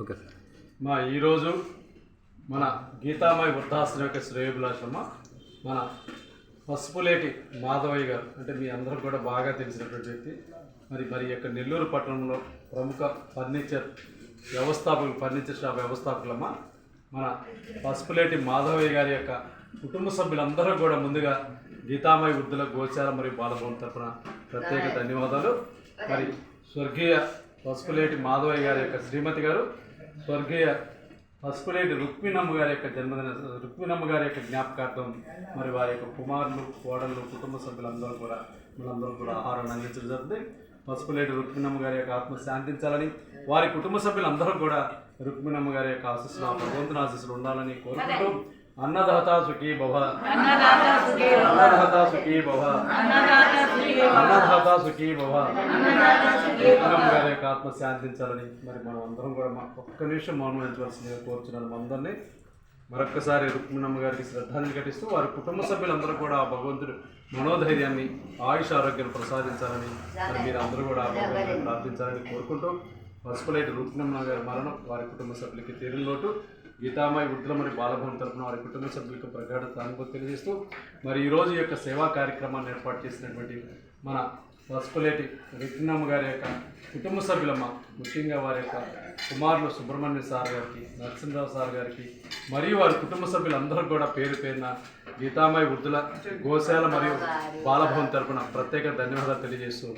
Okay sir. ఈరోజు మన గీతామయ వృద్ధాశ్రమం యొక్క శ్రేయోభిలాషమ్మ మన పసుపులేటి మాధవయ్య గారు, అంటే మీ అందరూ కూడా బాగా తెలిసినటువంటి వ్యక్తి. మరి యొక్క నెల్లూరు పట్టణంలో ప్రముఖ ఫర్నిచర్ షాప్ వ్యవస్థాపకులమ్మ మన పసుపులేటి మాధవయ్య గారి యొక్క కుటుంబ సభ్యులందరూ కూడా ముందుగా గీతామయ వృద్ధుల గోచార మరియు బాలభవన్ తరఫున ప్రత్యేక ధన్యవాదాలు. మరి స్వర్గీయ పసుపులేటి మాధవయ్య గారి యొక్క శ్రీమతి గారు, స్వర్గీయ పసుపులేటి రుక్మిణమ్మ గారి యొక్క రుక్మిణమ్మ గారి యొక్క జ్ఞాపకార్థం మరి వారి యొక్క కుమారులు, కోడళ్ళు, కుటుంబ సభ్యులందరూ కూడా మనందరూ కూడా ఆహారాన్ని అందించడం జరుగుతుంది. పసుపులేటి రుక్మిణమ్మ గారి యొక్క ఆత్మ శాంతించాలని, వారి కుటుంబ సభ్యులందరూ కూడా రుక్మిణమ్మ గారి యొక్క ఆశీస్సులు, భగవంతుని ఆశీస్సులు ఉండాలని కోరుకుంటూ అన్నదాత సుఖీ భవ, అన్నదాత సుఖీ భవ, అన్నదాత సుఖీ భవ. రుక్మిణమ్మ గారి యొక్క ఆత్మ శాంతించాలని మరి మనం అందరం కూడా ఒక్క నిమిషం మౌనం వహించవలసిందిగా కోరుచున్నాను. అందరినీ మరొక్కసారి రుక్మిణమ్మ గారికి శ్రద్ధాంజలి ఘటిస్తూ వారి కుటుంబ సభ్యులందరూ కూడా ఆ భగవంతుడు మనోధైర్యాన్ని, ఆయుష ఆరోగ్యాన్ని ప్రసాదించాలని మరి మీరు అందరూ కూడా ఆ భగవంతుని ప్రార్థించాలని కోరుకుంటూ పసుపులేటి రుక్మిణమ్మ గారి మరణం వారి కుటుంబ సభ్యులకి తీరిన లోటు, గీతామయ వృద్ధుల మరియు బాలభవన్ తరఫున వారి కుటుంబ సభ్యులకు ప్రగాఢ సానుభూతి తెలియజేస్తూ మరి ఈరోజు ఈ యొక్క సేవా కార్యక్రమాన్ని ఏర్పాటు చేసినటువంటి మన పసుపులేటి రుక్మిణమ్మ గారి యొక్క కుటుంబ సభ్యులమ్మ, ముఖ్యంగా వారి యొక్క కుమారులు సుబ్రహ్మణ్య సార్ గారికి, నరసింహరావు సార్ గారికి మరియు వారి కుటుంబ సభ్యులందరూ కూడా పేరు పేరున గీతామయ వృద్ధుల గోశాల మరియు బాలభవన్ తరఫున ప్రత్యేక ధన్యవాదాలు తెలియజేస్తూ